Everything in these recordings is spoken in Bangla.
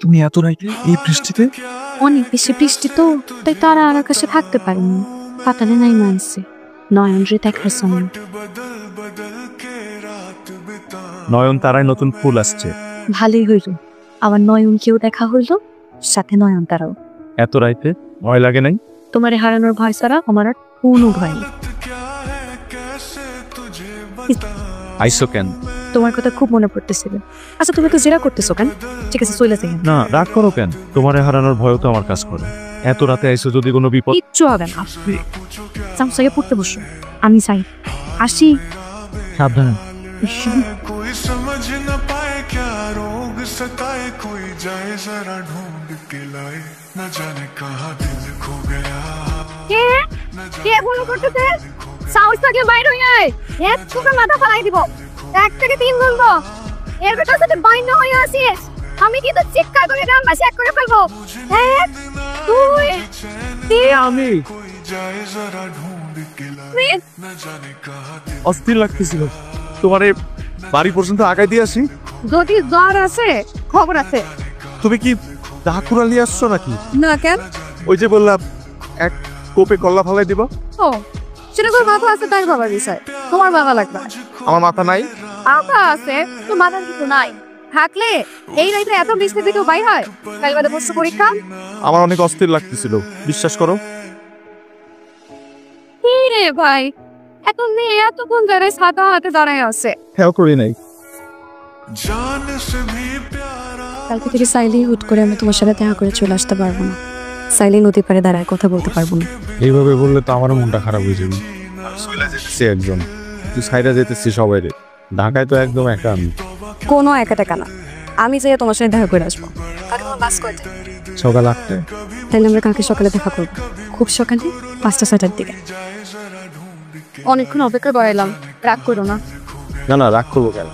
তুমি এত রাইতে এই বৃষ্টিতে? অনেক বেশি বৃষ্টি তো, তাই তারা আর আকাশে থাকতে পারেনি, পাতালে নাই মানছে নয়ন রে দেখার সময়। নয়ন তারায় নতুন ফুল আসছে, ভালোই হইল, আমার নয়নকেও দেখা হইল, সাথে নয়ন তারাও। এত রাইতে ভয় লাগে নাই? তোমারে হারানোর ভয় ছাড়া আমার আর কোনো ভয় নেই। আইসো কেন? তোমার কথা খুব মনে পড়তেছিল। আচ্ছা তুমি তো জেরা করতেছো কেন? ঠিক আছে চলে যাই। না রাগ করো কেন? তোমারে হারানোর ভয় তো আমার কাজ করে। এত রাতে আইসো, যদি কোনো বিপদ। কিচ্ছু হবে না, সামসাগে পড়তে বসো, আমি চাই আসি। সাবধানে। कोई समझ न पाए क्या रोग सताए, कोई जाए जरा ढूंढ के लाए, न जाने कहाँ दिल खो गया। কে কে ফোন করতেছে? সাউন্ড থেকে বাইরে হই আয়, এক চুকে মাথা ফালাই দিব, এক থেকে তিন বলবো। এর ভেতর সাথে বাইনা হয়ে আসিস, আমি কিন্তু চিৎকার করে নাম মাসে এক করে ফেলবো। এক দুই তিন। আমি कोई जाए जरा ढूंढ के लाए, न जाने कहाँ दिल। অস্থির লাগতেছিল, তোমারে বাড়ি পর্যন্ত আগায় দিয়ে আসি। যদি জ্বর আছে খবর আছে। তুমি কি ডাকুরা নিয়ে আসছো নাকি? না কেন? ওই যে বললাম এক কোপে কল্লা ফালাই দিব। ও সেটা তোর মাথা আছে তাই বাবার বিষয়, তোমার বাবা লাগবে। আমার মাথা নাই। মাথা আছে তো মাথার কিছু নাই, থাকলে এই রাইতে এত বৃষ্টি থেকে বাই হয়। কাল বাদে বসে পরীক্ষা। আমার অনেক অস্থির লাগতেছিল, বিশ্বাস করো। কি রে ভাই, এত মেয়ে এতক্ষণ ধরে ছাতা হাতে দাঁড়ায় আছে। খেয়াল করি নাই। जान से भी प्यारा। কালকে থেকে সাইলি হুট করে আমি তোমার সাথে দেখা করে চলে আসতে পারবো না। সাইলি নদী পাড়ে দাঁড়ায় কথা বলতে পারবো না। এইভাবে বললে তো আমারও মনটা খারাপ হয়ে যাবে। সে একজন তুই সাইরা যেতেছি সবাই রে, ঢাকায় তো একদম একা আমি। কোনো একা টাকা না, আমি যাই তোমার সাথে দেখা করে আসবো। কালকে তোমার বাস কয়টা? সকাল 8টায়। তাহলে আমরা কালকে সকালে দেখা করবো, খুব সকালে 5টা-6টার দিকে। অনেকক্ষণ অপেক্ষা করাইলাম, রাগ করো না। না না রাগ করবো কেন?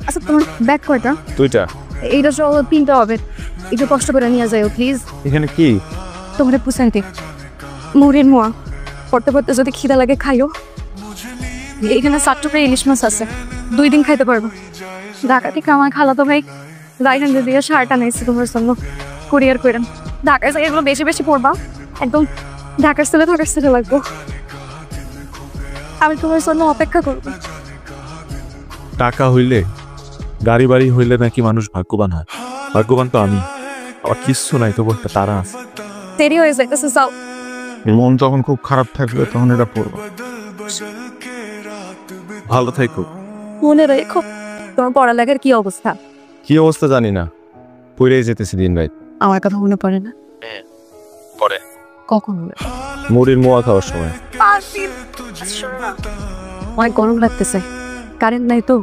আচ্ছা তোমার ব্যাগ কয়টা? 2টা। এইটা সহ 3টা হবে, একটু কষ্ট করে নিয়ে যাও প্লিজ। এখানে কি? তোমার পুষাইতে মুড়ির মোয়া, পড়তে পড়তে যদি খিদা লাগে খাইও। এইখানে 7 টুকরা ইলিশ মাছ আছে, 2 দিন খাইতে পারবো। ঢাকা থেকে আমার খালাতো ভাই রাইডান দিয়ে শার্ট আনাইছে তোমার জন্য, কুরিয়ার করেন। ঢাকায় যাই এগুলো বেশি বেশি পড়বা, একদম ঢাকার ছেলে লাগবো। আমি তোমার জন্য অপেক্ষা করবো। টাকা হইলে গাড়ি বাড়ি হইলে নাকি মানুষ ভাগ্যবান হয়। ভাগ্যবান তো আমি, আবার কিচ্ছু নাই, তবু একটা তারা আছে। দেরি হয়ে যাইতেছে, যাও। মন যখন খুব খারাপ থাকবে তখন এটা পড়বো। ভালো থাকো। মনে রেখো তোমার পড়ালেখার কি অবস্থা? কি অবস্থা জানি না, পড়েই যেতেছি দিন রাত। আমার কথা মনে পড়ে না? পরে কখন মনে? মুড়ির মোয়া খাওয়ার সময়। অনেক গরম লাগতেছে, কারেন্ট নাই তো।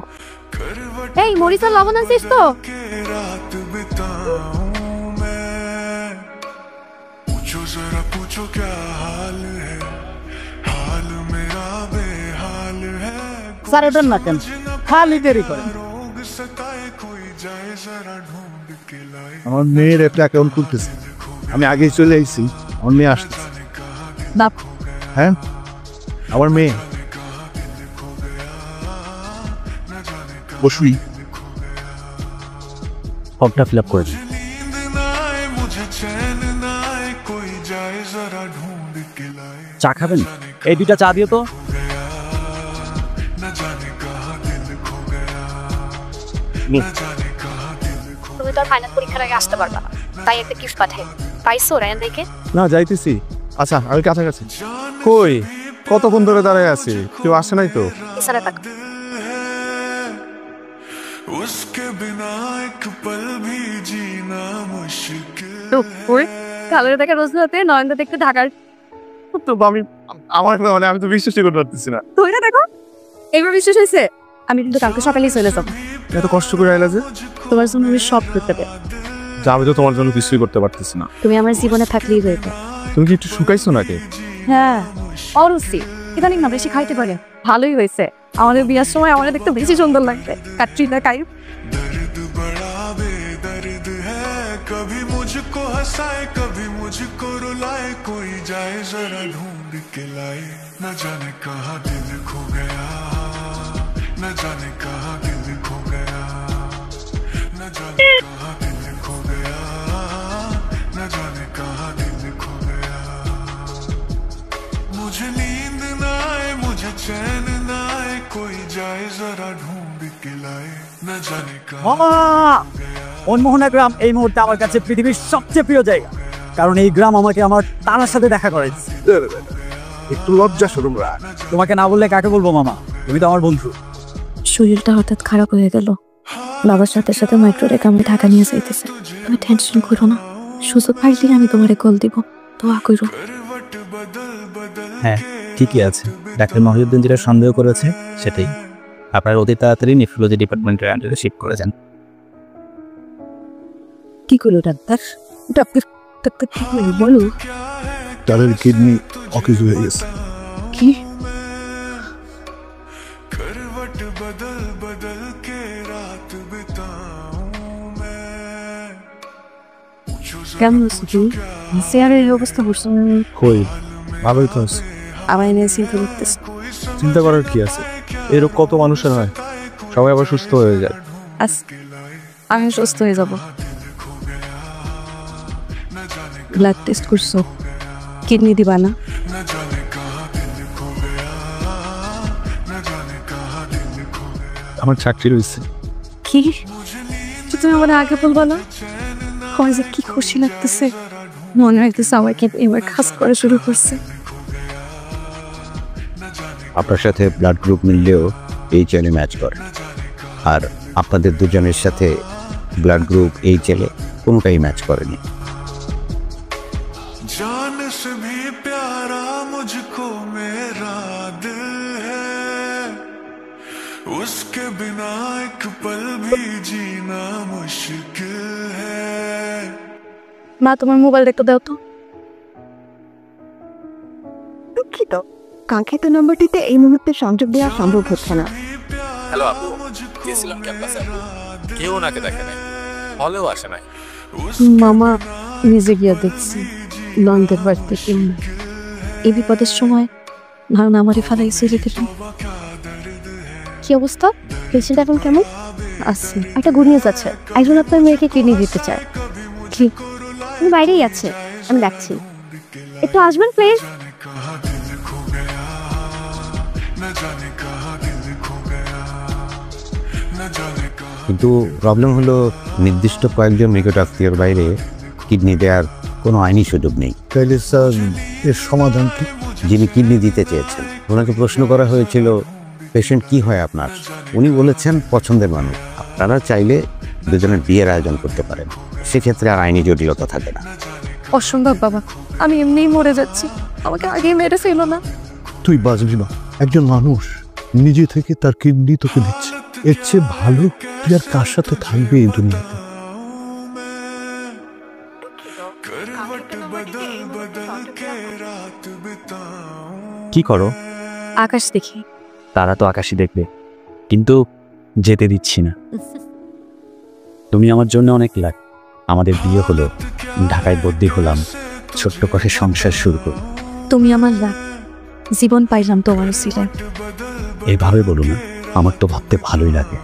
এই মরিচার লবণ আনছিস তো? रात बिताऊं मैं, पूछो जरा पूछो क्या हाल है, हाल मेरा बेहाल है। सारे डन ना केन खाली देरी करें। रोग सताए कोई जाए जरा ढूंढ के लाए, আমার মেয়ের একটা অ্যাকাউন্ট খুলতেছে, আমি আগেই চলে আইছি, আমার মেয়ে আসতেছে। বাপ হ্যাঁ আমার মেয়ে বসুই ফর্মটা ফিল আপ করে দিই। नींद ना आए मुझे चैन ना आए, कोई जाए जरा ढूंढ के लाए, চা খাবেন? এই 2টা চা দিও তো। न जाने कहाँ दिल खो गया, নে। न जाने कहाँ दिल खो। তুমি তো ফাইনাল পরীক্ষার আগে আসতে পারবা না, তাই একটা গিফট পাঠাই। পাইছো রায়ান থেকে? না যাইতেছি। আচ্ছা আমি কাছাকাছি। কই কতক্ষণ ধরে দাঁড়ায় আছি, কেউ আসে নাই তো? ইশারা তাক। उसके बिना एक पल भी जीना मुश्किल। তো ওই কালের দেখা রোজ রাতে নয়নদা দেখতে ঢাকার। তো আমি আমার মানে আমি তো বিশ্বাসই করতে পারতেছি না। ধরে দেখো এইবার বিশ্বাস হয়েছে? আমি কিন্তু কালকে সকালেই চলে যাবো। এত কষ্ট করে আইলা যে? তোমার জন্য আমি সব করতে পারি। যা আমি তো তোমার জন্য কিছুই করতে পারতেছি না। তুমি আমার জীবনে থাকলেই হইতো। তুমি কি একটু শুকাইছো নাকি? হ্যাঁ অরুচি, ইদানিং না বেশি খাইতে পারে। ভালোই হয়েছে, আমাদের বিয়ার সময় আমাদের দেখতে বেশি সুন্দর লাগবে। কাটরিনা কাইফ। दर्द बड़ा बेदर्द है, कभी मुझको हंसाए कभी मुझको रुलाए, कोई जाए जरा ढूंढ के लाए, न जाने कहाँ दिल खो गया, न जाने कहाँ दिल खो गया, न जाने कहाँ दिल खो गया। जरा ढूंढ के लाए न जाने कहाँ মামা মনমোহনা গ্রাম এই মুহূর্তে আমার কাছে পৃথিবীর সবচেয়ে প্রিয় জায়গা, কারণ এই গ্রাম আমাকে আমার তারার সাথে দেখা করেছে। একটু লজ্জা শরম রাখ। তোমাকে না বললে কাকে বলবো মামা, তুমি তো আমার বন্ধু। শরীরটা হঠাৎ খারাপ হয়ে গেল, বাবার সাথে সাথে মাইক্রো রেখে আমি ঢাকা নিয়ে যাইতেছে। তুমি টেনশন করো না, সুযোগ পাইলে আমি তোমারে কল দিব, দোয়া করো। হ্যাঁ ঠিকই আছে, ডাক্তার মহিউদ্দিন যেটা সন্দেহ করেছে সেটাই। আপনার অতি তাড়াতাড়ি নেফ্রোলজি ডিপার্টমেন্টের আন্ডারে শিফট করে যান। কি করলো ডাক্তার? ডাক্তার ডাক্তার কি করলো বলো। তাদের কিডনি অকেজ হয়ে গেছে। কি? करवट बदल बदल के रात बिताऊं मैं কেমন আছো তুমি? চেয়ারের এই অবস্থা করছো, কই ভালোই তো আছে। আমার নিয়ে চিন্তা করতেছ? চিন্তা করার কি আছে, এরকম কত মানুষের হয়, সবাই আবার সুস্থ হয়ে যায়। আজ আমি সুস্থ হয়ে যাব। ব্লাড টেস্ট করছো, কিডনি দিবা না? न जाने कहाँ दिल खो गया न जाने कहाँ दिल खो गया আমার চাকরি রয়েছে। কি? তুমি আমার আগে বলবা না? আমার যে কি খুশি লাগতেছে, মনে হইতেছে আমাকে এবার কাজ করা শুরু করছে। আপনার সাথে ব্লাড গ্রুপ মিললেও এইচএলে ম্যাচ করে, আর আপনাদের দুজনের সাথে ব্লাড গ্রুপ এইচএলে কোনোটাই ম্যাচ করেনি। जान से भी प्यारा मुझको मेरा दिल है, उसके बिना एक पल भी जीना मुश्किल है। মা তোমার মোবাইল একটু দাও তো। দুঃখিত, কাঙ্ক্ষিত নম্বরটিতে এই মুহূর্তে সংযোগ দেওয়া সম্ভব হচ্ছে না। হ্যালো আপু, গেছিলাম ক্যাম্পাসে, কেউ ওনাকে দেখে নাই, হলেও আসে নাই। মামা নিজে গিয়া দেখছি লন্ডের বাড়িতে কেউ না। এই বিপদের সময় ধারণা আমারই ফালাই ছেড়ে দিল। কি অবস্থা? পেশেন্ট এখন কেমন? আচ্ছা, একটা গুড নিউজ আছে, একজন আপনার মেয়েকে কিডনি দিতে চায়। কি? উনি বাইরেই আছে, আমি ডাকছি, একটু আসবেন প্লিজ। कहाँ दिल खो गया न जाने कहाँ दिल खो गया न जाने कहाँ কিন্তু প্রবলেম হলো নির্দিষ্ট কয়েকজন নিকট আত্মীয়র বাইরে কিডনি দেওয়ার কোনো আইনি সুযোগ নেই। তাইলে স্যার এর সমাধান কি? যিনি কিডনি দিতে চেয়েছেন ওনাকে প্রশ্ন করা হয়েছিল পেশেন্ট কি হয় আপনার, উনি বলেছেন পছন্দের মানুষ। আপনারা চাইলে দুজনের বিয়ের আয়োজন করতে পারেন, সেক্ষেত্রে আর আইনি জটিলতা থাকে না। অসম্ভব বাবা, আমি এমনিই মরে যাচ্ছি, আমাকে আগেই মেরে ফেলো না। তুই বাঁচবি না, একজন মানুষ নিজে থেকে তার কিডনি তোকে দিচ্ছে, এর চেয়ে ভালো তুই আর কার সাথে থাকবি এই দুনিয়াতে? करवट बदल बदल के रात बिताऊं কি করো? আকাশ দেখি। তারা তো আকাশই দেখবে, কিন্তু যেতে দিচ্ছি না। তুমি আমার জন্য অনেক লাগ। আমাদের বিয়ে হলো, ঢাকায় বদলি হলাম, ছোট্ট করে সংসার শুরু করো। তুমি আমার রাগ, জীবন পাইলাম তোমার উসিলায়। এভাবে বলো না, আমার তো ভাবতে ভালোই লাগে।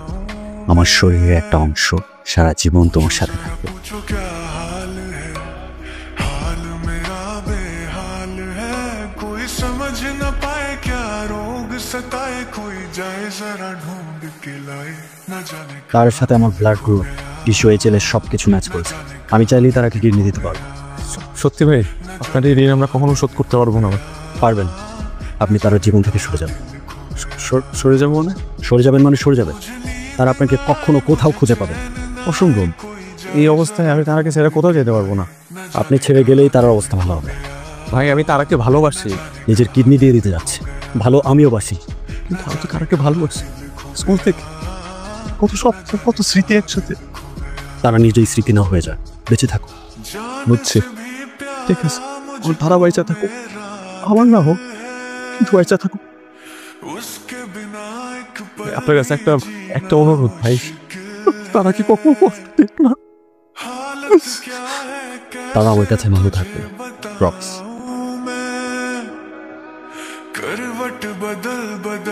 আমার শরীরের একটা অংশ সারা জীবন তোমার সাথে থাকবে। पूछो क्या हाल है, हाल मेरा बेहाल है, कोई समझ न पाए क्या रोग सताए, कोई जाए जरा ढूंढ के लाए न जाने তার সাথে আমার ব্লাড গ্রুপ টিস্যু এইচএল সব কিছু ম্যাচ করেছে। আমি চাইলেই তারাকে কিডনি দিতে পারবো। সত্যি ভাই, আপনার এই ঋণ আমরা কখনো শোধ করতে পারবো না। পারবেন, আপনি তার জীবন থেকে সরে যাবেন। সরে যাবো মানে? সরে যাবেন মানে সরে যাবেন, তারা আপনাকে কখনো কোথাও খুঁজে পাবে। অসম্ভব, এই অবস্থায় আমি তারাকে ছেড়ে কোথাও যেতে পারবো না। আপনি ছেড়ে গেলেই তার অবস্থা ভালো হবে। ভাই আমি তারাকে ভালোবাসি, নিজের কিডনি দিয়ে দিতে যাচ্ছে। ভালো আমিও বাসি, কিন্তু আমি তো তারাকে ভালোবাসি স্কুল থেকে, কত স্বপ্ন কত স্মৃতি একসাথে। তারা নিজেই স্মৃতি না হয়ে যায়, বেঁচে থাকো। বুঝছি, ঠিক আছে, ওর ধারা বাইচা থাকুক, আমার না হোক, কিন্তু বাইচা থাকুক। उसके बिना एक पल আপনার কাছে একটা অনুরোধ ভাই, তারা কি কখনো কষ্ট দেখ না? हालत क्या है তারা আমার কাছে ভালো থাকবে, প্রক্স।